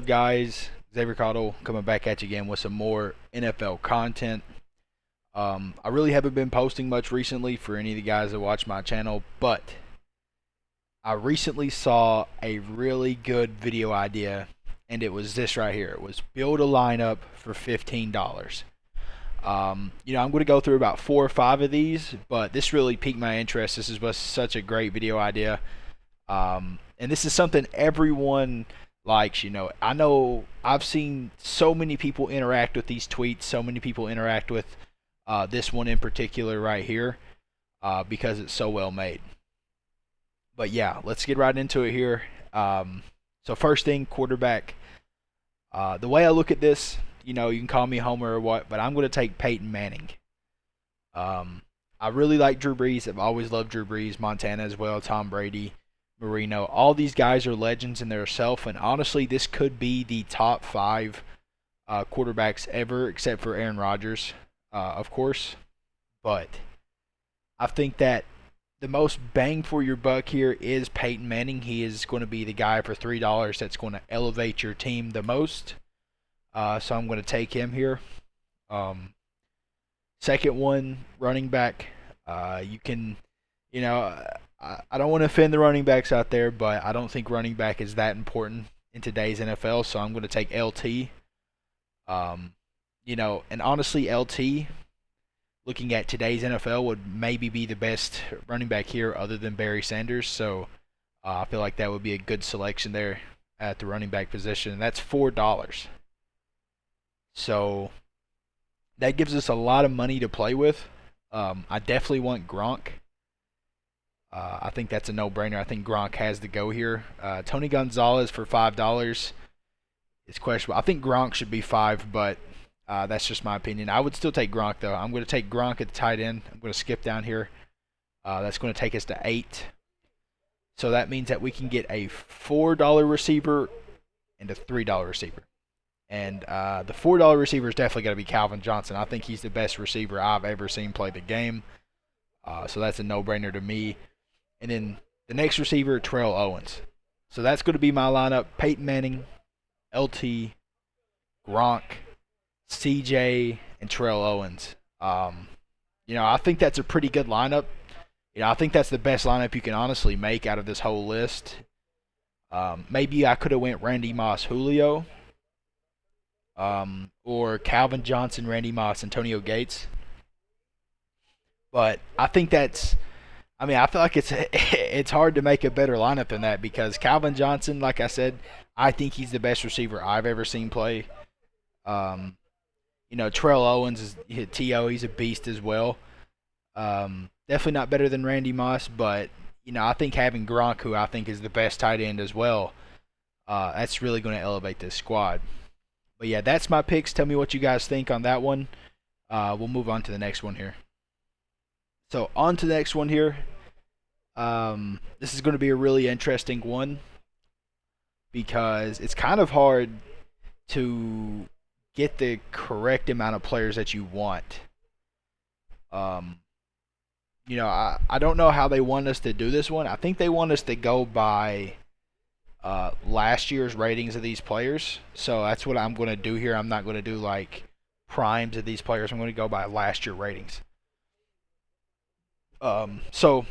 Guys, Xavier Cottle coming back at you again with some more NFL content. I really haven't been posting much recently for any of the guys that watch my channel, but I recently saw a really good video idea, and it was this right here. It was build a lineup for $15. I'm going to go through about 4 or 5 of these, but this really piqued my interest. This was such a great video idea. And this is something everyone likes. I know I've seen so many people interact with these tweets, so many people interact with this one in particular right here because it's so well made. But yeah, let's get right into it here. So first thing, quarterback. The way I look at this, you can call me Homer or what, but I'm going to take Peyton Manning. I really like Drew Brees. I've always loved Drew Brees, Montana as well, Tom Brady, Marino. All these guys are legends in themselves, and honestly, this could be the top 5 quarterbacks ever, except for Aaron Rodgers, of course. But I think that the most bang for your buck here is Peyton Manning. He is going to be the guy for $3 that's going to elevate your team the most. So I'm going to take him here. Second one, running back. You can, I don't want to offend the running backs out there, but I don't think running back is that important in today's NFL. So I'm going to take LT. And honestly, LT, looking at today's NFL, would maybe be the best running back here other than Barry Sanders. So I feel like that would be a good selection there at the running back position. And that's $4. So that gives us a lot of money to play with. I definitely want Gronk. I think that's a no-brainer. I think Gronk has to go here. Tony Gonzalez for $5 is questionable. I think Gronk should be 5, but that's just my opinion. I would still take Gronk, though. I'm going to take Gronk at the tight end. I'm going to skip down here. That's going to take us to 8. So that means that we can get a $4 receiver and a $3 receiver. And the $4 receiver is definitely going to be Calvin Johnson. I think he's the best receiver I've ever seen play the game. So that's a no-brainer to me. And then the next receiver, Terrell Owens. So that's going to be my lineup. Peyton Manning, LT, Gronk, CJ, and Terrell Owens. I think that's a pretty good lineup. I think that's the best lineup you can honestly make out of this whole list. Maybe I could have went Randy Moss, Julio. Or Calvin Johnson, Randy Moss, Antonio Gates. But I think I feel like it's hard to make a better lineup than that because Calvin Johnson, like I said, I think he's the best receiver I've ever seen play. Terrell Owens is T.O. He's a beast as well. Definitely not better than Randy Moss, but I think having Gronk, who I think is the best tight end as well, that's really going to elevate this squad. But yeah, that's my picks. Tell me what you guys think on that one. We'll move on to the next one here. So on to the next one here. This is going to be a really interesting one because it's kind of hard to get the correct amount of players that you want. I don't know how they want us to do this one. I think they want us to go by last year's ratings of these players. So that's what I'm going to do here. I'm not going to do like primes of these players. I'm going to go by last year ratings. So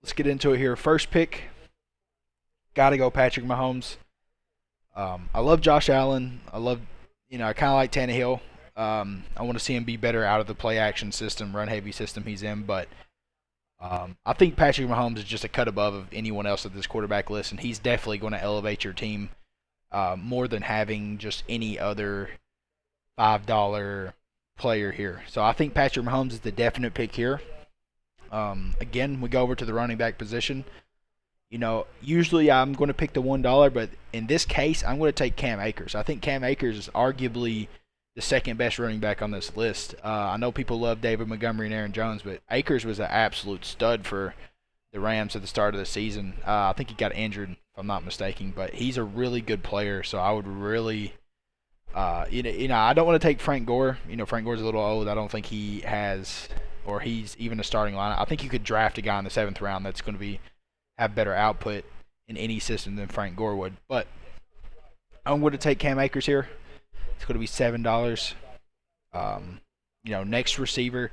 let's get into it here. First pick, got to go Patrick Mahomes. I love Josh Allen. I kind of like Tannehill. I want to see him be better out of the play action system, run heavy system he's in, but I think Patrick Mahomes is just a cut above of anyone else at this quarterback list, and he's definitely going to elevate your team more than having just any other $5 player here. So I think Patrick Mahomes is the definite pick here. Again, we go over to the running back position. Usually I'm going to pick the $1, but in this case, I'm going to take Cam Akers. I think Cam Akers is arguably the second best running back on this list. I know people love David Montgomery and Aaron Jones, but Akers was an absolute stud for the Rams at the start of the season. I think he got injured, if I'm not mistaken, but he's a really good player. So I would really, I don't want to take Frank Gore. Frank Gore's a little old. I don't think he has, or he's even a starting lineup. I think you could draft a guy in the 7th round that's going to have better output in any system than Frank Gore would. But I'm going to take Cam Akers here. It's going to be $7. Next receiver,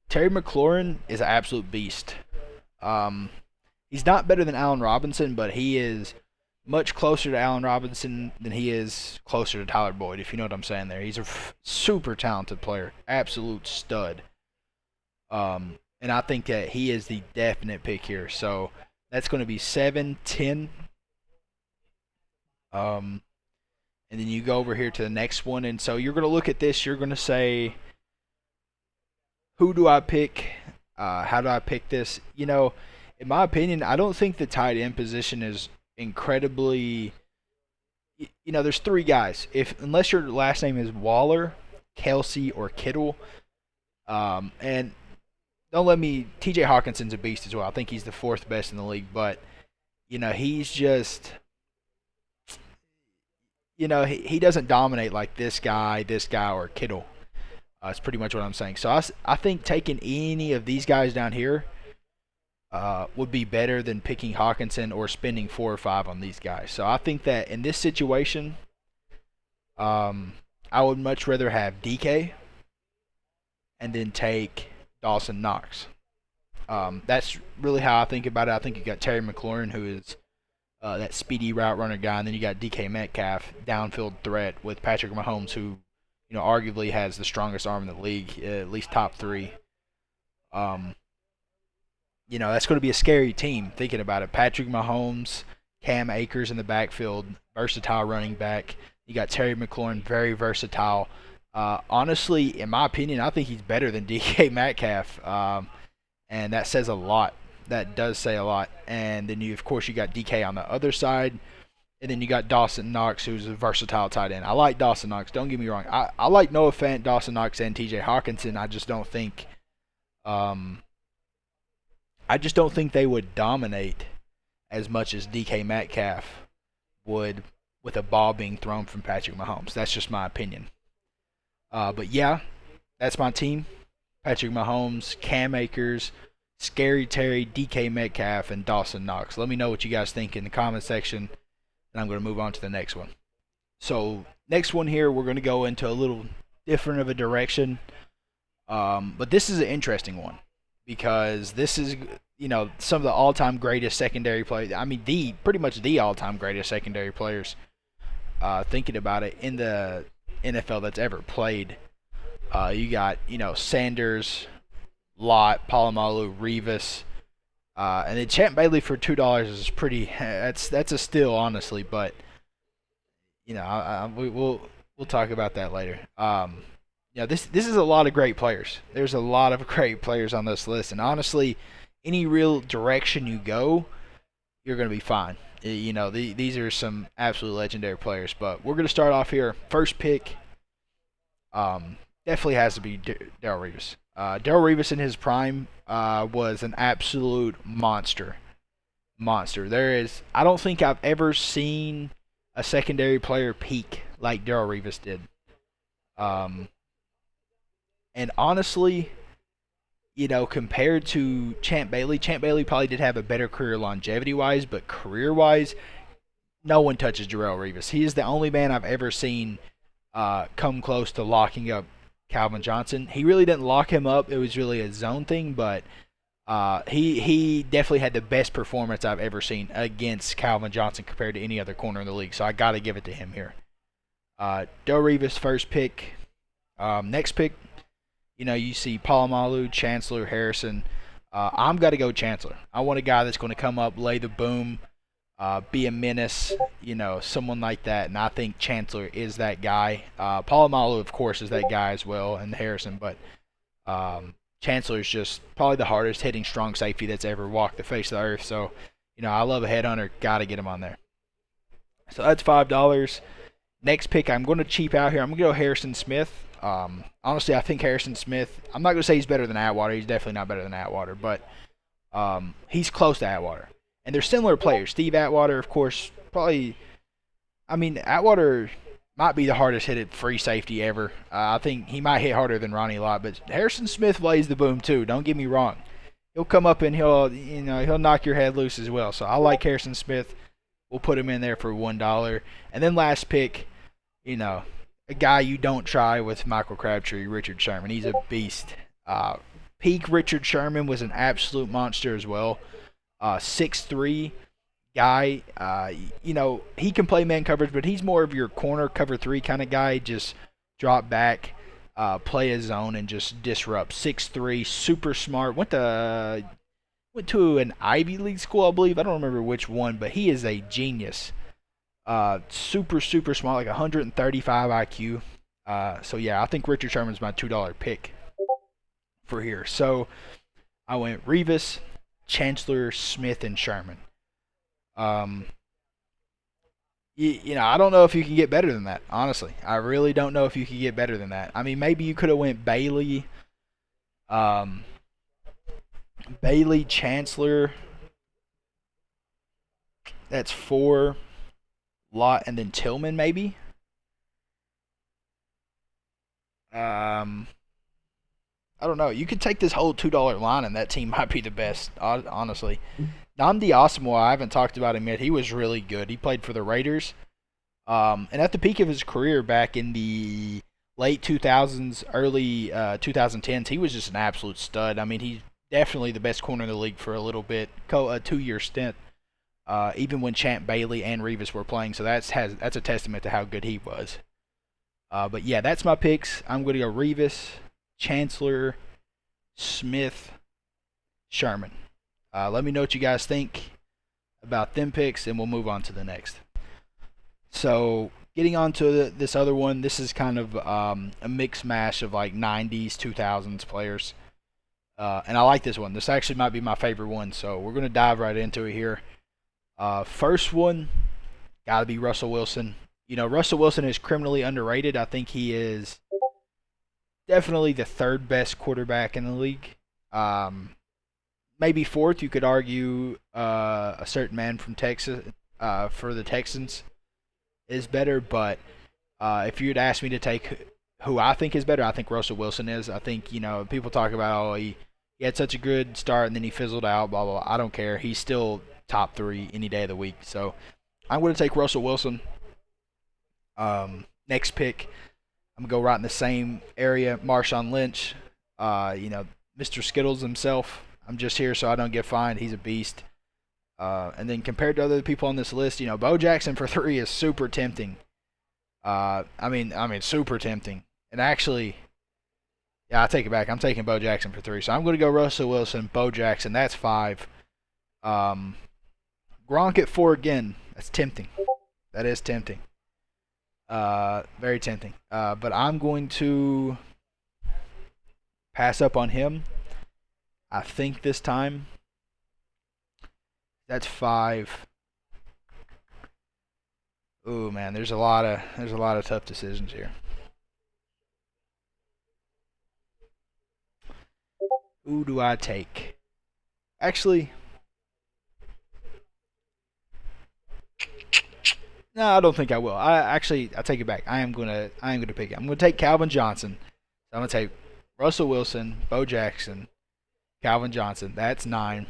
Terry McLaurin is an absolute beast. He's not better than Allen Robinson, but he is much closer to Allen Robinson than he is closer to Tyler Boyd, if you know what I'm saying there. He's a super talented player, absolute stud. And I think that he is the definite pick here. So that's going to be 7-10. And then you go over here to the next one. And so you're going to look at this. You're going to say, who do I pick? How do I pick this? In my opinion, I don't think the tight end position is incredibly. There's three guys. Unless your last name is Waller, Kelsey, or Kittle, and don't let me. T.J. Hawkinson's a beast as well. I think he's the fourth best in the league, but he's just. He doesn't dominate like this guy, or Kittle. That's pretty much what I'm saying. So I think taking any of these guys down here would be better than picking Hawkinson or spending 4 or 5 on these guys. So I think that in this situation, I would much rather have DK and then take Dawson Knox. That's really how I think about it. I think you got Terry McLaurin, who is that speedy route runner guy, and then you got DK Metcalf, downfield threat with Patrick Mahomes, who arguably has the strongest arm in the league, at least top 3. That's going to be a scary team thinking about it. Patrick Mahomes, Cam Akers in the backfield, versatile running back. You got Terry McLaurin, very versatile. Honestly, in my opinion, I think he's better than DK Metcalf, and that says a lot. That does say a lot. And then of course, you got DK on the other side. And then you got Dawson Knox, who's a versatile tight end. I like Dawson Knox. Don't get me wrong. I like Noah Fant, Dawson Knox, and T.J. Hawkinson. I just don't think they would dominate as much as DK Metcalf would with a ball being thrown from Patrick Mahomes. That's just my opinion. But yeah, that's my team. Patrick Mahomes, Cam Akers, Scary Terry, DK Metcalf, and Dawson Knox. Let me know what you guys think in the comment section. And I'm going to move on to the next one. So next one here, we're going to go into a little different of a direction. But this is an interesting one because this is, some of the all-time greatest secondary players. I mean, pretty much the all-time greatest secondary players, thinking about it, in the NFL that's ever played. You got, Sanders, Lott, Polamalu, Revis. And then Champ Bailey for $2 is pretty. That's a steal, honestly. But we'll talk about that later. This is a lot of great players. There's a lot of great players on this list, and honestly, any real direction you go, you're gonna be fine. These are some absolute legendary players. But we're gonna start off here. First pick, definitely has to be Darrelle Revis. Darrelle Revis in his prime was an absolute monster. I don't think I've ever seen a secondary player peak like Darrelle Revis did. And honestly, compared to Champ Bailey probably did have a better career longevity-wise, but career-wise, no one touches Darrelle Revis. He is the only man I've ever seen come close to locking up Calvin Johnson. He really didn't lock him up. It was really a zone thing, but he definitely had the best performance I've ever seen against Calvin Johnson compared to any other corner in the league. So I got to give it to him here. Darrelle Revis, first pick. Next pick, you see Polamalu, Chancellor, Harrison. I'm got to go Chancellor. I want a guy that's going to come up, lay the boom, be a menace, someone like that. And I think Chancellor is that guy. Polamalu, of course, is that guy as well, and Harrison. But Chancellor is just probably the hardest hitting strong safety that's ever walked the face of the earth. So, I love a headhunter. Got to get him on there. So that's $5. Next pick, I'm going to cheap out here. I'm going to go Harrison Smith. Honestly, I think Harrison Smith, I'm not going to say he's better than Atwater. He's definitely not better than Atwater, but he's close to Atwater. And they're similar players. Steve Atwater, of course, probably. Atwater might be the hardest hitted free safety ever. I think he might hit harder than Ronnie Lott, but Harrison Smith lays the boom too. Don't get me wrong. He'll come up and he'll knock your head loose as well. So I like Harrison Smith. We'll put him in there for $1. And then last pick, you know, a guy you don't try with Michael Crabtree, Richard Sherman. He's a beast. Peak Richard Sherman was an absolute monster as well. 6'3" guy. You know, he can play man coverage, but he's more of your corner cover 3 kind of guy. Just drop back, play his zone, and just disrupt. 6'3", super smart. Went to an Ivy League school, I believe. I don't remember which one, but he is a genius. Super smart, like 135 IQ. So yeah, I think Richard Sherman's my $2 pick for here. So I went Revis, Chancellor, Smith, and Sherman. You know, I don't know if you can get better than that. Honestly, I really don't know if you can get better than that. I mean, maybe you could have went Bailey, Chancellor. That's 4. Lot, and then Tillman maybe. I don't know. You could take this whole $2 line, and that team might be the best. Honestly, Nnamdi Asomugha, I haven't talked about him yet. He was really good. He played for the Raiders. And at the peak of his career back in the late 2000s, early 2010s, he was just an absolute stud. I mean, he's definitely the best corner in the league for a little bit, a 2-year stint. Even when Champ Bailey and Revis were playing, so that's a testament to how good he was. But yeah, that's my picks. I'm going to go Revis, Chancellor, Smith, Sherman. Let me know what you guys think about them picks, and we'll move on to the next. So getting on to this other one, this is kind of a mix mash of like 90s, 2000s players. And I like this one. This actually might be my favorite one, so we're going to dive right into it here. First one, gotta be Russell Wilson. You know, Russell Wilson is criminally underrated. I think he is definitely the 3rd best quarterback in the league. Maybe 4th. You could argue a certain man from Texas for the Texans is better. But if you'd ask me to take who I think is better, I think Russell Wilson is. I think, you know, people talk about, oh, he had such a good start and then he fizzled out, blah, blah, blah. I don't care. He's still top 3 any day of the week. So I'm going to take Russell Wilson. Next pick, I'm going to go right in the same area. Marshawn Lynch, you know, Mr. Skittles himself. I'm just here so I don't get fined. He's a beast. And then compared to other people on this list, you know, Bo Jackson for 3 is super tempting. I mean, super tempting. And actually, yeah, I take it back. I'm taking Bo Jackson for 3. So I'm going to go Russell Wilson, Bo Jackson. That's 5. Gronk at 4 again. That's tempting. That is tempting. Very tempting. But I'm going to pass up on him. I think this time. That's 5. Ooh, man, there's a lot of tough decisions here. Who do I take? Actually, no, I don't think I will. I take it back. I am gonna pick it. I'm gonna take Calvin Johnson. So I'm gonna take Russell Wilson, Bo Jackson, Calvin Johnson. That's 9,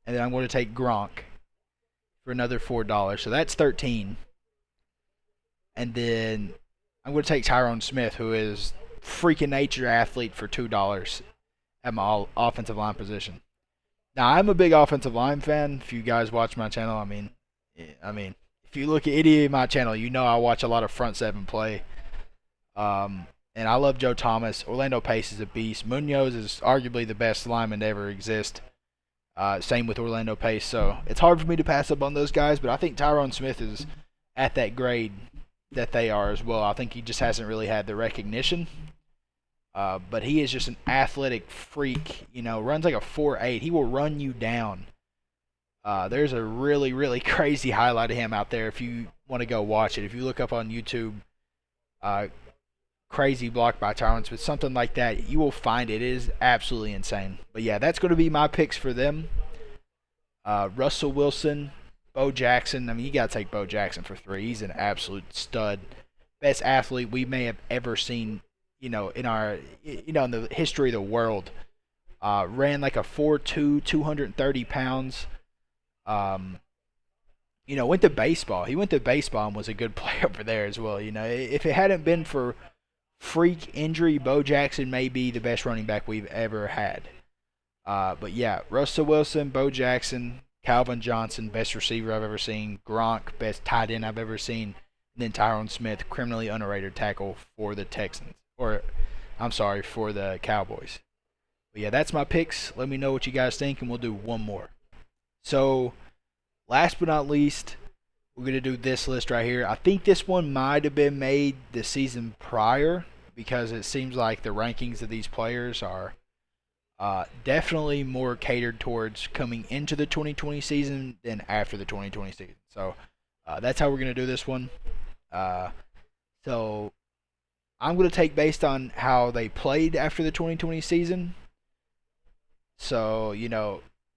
and then I'm going to take Gronk for another $4. So that's 13. And then I'm going to take Tyron Smith, who is freaking nature athlete, for $2 at my offensive line position. Now, I'm a big offensive line fan. If you guys watch my channel, I mean, if you look at any of my channel, you know I watch a lot of front 7 play. And I love Joe Thomas. Orlando Pace is a beast. Munoz is arguably the best lineman to ever exist. Same with Orlando Pace. So it's hard for me to pass up on those guys, but I think Tyron Smith is at that grade that they are as well. I think he just hasn't really had the recognition. But he is just an athletic freak. You know, runs like a 4.8. He will run you down. There's a really, really crazy highlight of him out there if you want to go watch it. If you look up on YouTube, crazy block by Tyron Smith, something like that, you will find it. It is absolutely insane. But yeah, that's going to be my picks for them. Russell Wilson, Bo Jackson. I mean, you got to take Bo Jackson for 3. He's an absolute stud. Best athlete we may have ever seen, you know, in the history of the world. Ran like a 4.2, 230 pounds. went to baseball. He went to baseball and was a good player over there as well. If it hadn't been for freak injury, Bo Jackson may be the best running back we've ever had. But yeah, Russell Wilson, Bo Jackson, Calvin Johnson, best receiver I've ever seen. Gronk, best tight end I've ever seen. And then Tyron Smith, criminally underrated tackle for the Texans. Or, I'm sorry, for the Cowboys. But yeah, that's my picks. Let me know what you guys think, and we'll do one more. So, last but not least, we're going to do this list right here. I think this one might have been made the season prior because it seems like the rankings of these players are definitely more catered towards coming into the 2020 season than after the 2020 season. So that's how we're going to do this one. So I'm going to take based on how they played after the 2020 season. So,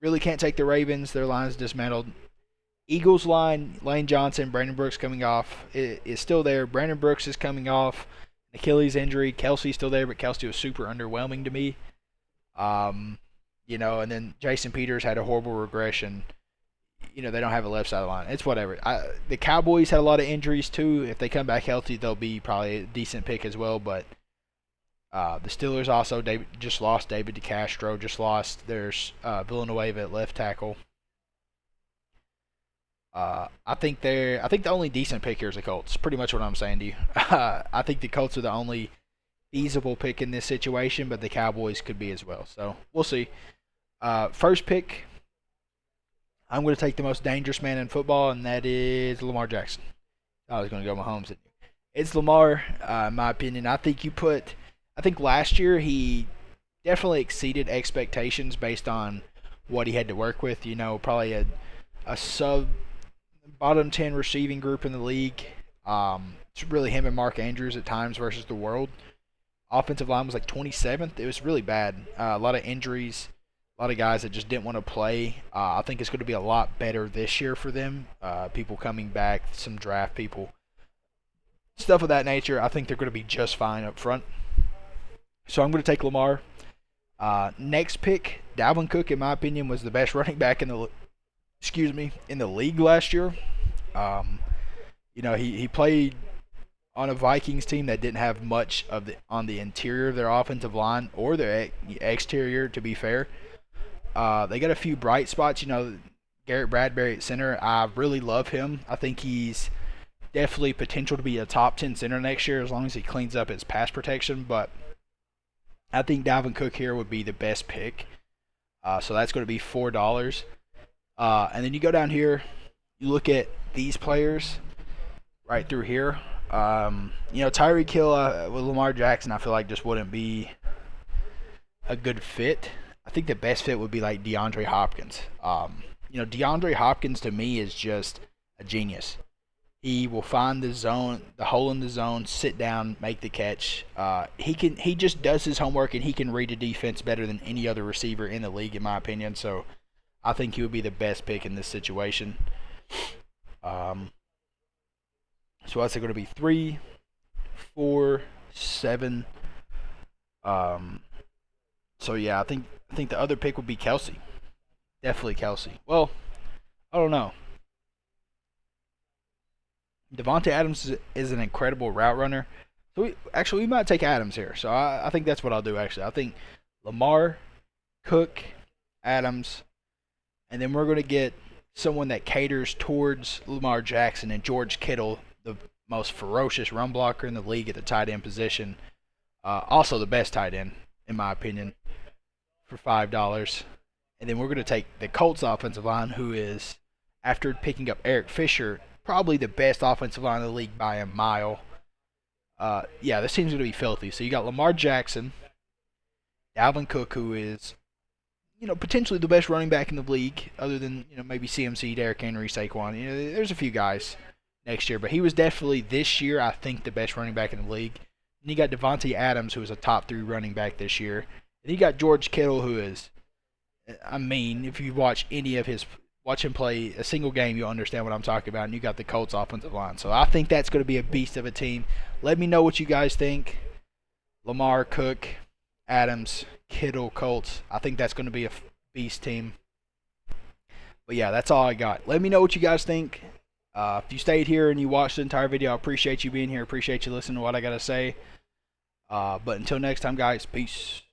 really can't take the Ravens. Their line's dismantled. Eagles line, Lane Johnson, Brandon Brooks coming off is still there. Brandon Brooks is coming off an Achilles injury. Kelsey's still there, but Kelsey was super underwhelming to me. And then Jason Peters had a horrible regression. They don't have a left side of the line. It's whatever. The Cowboys had a lot of injuries too. If they come back healthy, they'll be probably a decent pick as well. But the Steelers also just lost David DeCastro. Just lost there's Villanueva at left tackle. I think the only decent pick here is the Colts. Pretty much what I'm saying to you. I think the Colts are the only feasible pick in this situation, but the Cowboys could be as well. So we'll see. First pick, I'm going to take the most dangerous man in football, and that is Lamar Jackson. I was going to go Mahomes. It's Lamar, in my opinion. I think last year he definitely exceeded expectations based on what he had to work with. Probably a sub bottom 10 receiving group in the league. It's really him and Mark Andrews at times versus the world. Offensive line was like 27th. It was really bad. A lot of injuries, a lot of guys that just didn't want to play. I think it's going to be a lot better this year for them. People coming back, some draft people, stuff of that nature. I think they're going to be just fine up front. So I'm going to take Lamar. Next pick, Dalvin Cook, in my opinion, was the best running back in the league last year. He played on a Vikings team that didn't have much on the interior of their offensive line or their exterior, to be fair. They got a few bright spots. Garrett Bradbury at center. I really love him. I think he's definitely potential to be a top 10 center next year as long as he cleans up his pass protection. But I think Dalvin Cook here would be the best pick. So that's going to be $4. And then you go down here, you look at these players right through here. Tyreek Hill with Lamar Jackson, I feel like just wouldn't be a good fit. I think the best fit would be like DeAndre Hopkins. DeAndre Hopkins to me is just a genius. He will find the zone, the hole in the zone, sit down, make the catch. He just does his homework and he can read a defense better than any other receiver in the league, in my opinion. So I think he would be the best pick in this situation. So that's going to be 3, 4, 7. So yeah, I think the other pick would be Kelsey. Definitely Kelsey. Well, I don't know. Devontae Adams is an incredible route runner. So we might take Adams here. So I think that's what I'll do actually. I think Lamar, Cook, Adams, and then we're going to get someone that caters towards Lamar Jackson and George Kittle, the most ferocious run blocker in the league at the tight end position. Also the best tight end, in my opinion, for $5. And then we're going to take the Colts offensive line, who is, after picking up Eric Fisher, probably the best offensive line in the league by a mile. This team's going to be filthy. So you got Lamar Jackson, Dalvin Cook, who is, potentially the best running back in the league, other than, maybe CMC, Derrick Henry, Saquon. There's a few guys next year, but he was definitely this year, I think, the best running back in the league. And you got Devontae Adams, who is a top 3 running back this year. And you got George Kittle, who is, if you watch him play a single game, you'll understand what I'm talking about. And you got the Colts offensive line. So I think that's going to be a beast of a team. Let me know what you guys think. Lamar, Cook, Adams, Kittle, Colts. I think that's going to be a beast team. But yeah, that's all I got. Let me know what you guys think. If you stayed here and you watched the entire video, I appreciate you being here. Appreciate you listening to what I got to say. But until next time, guys, peace.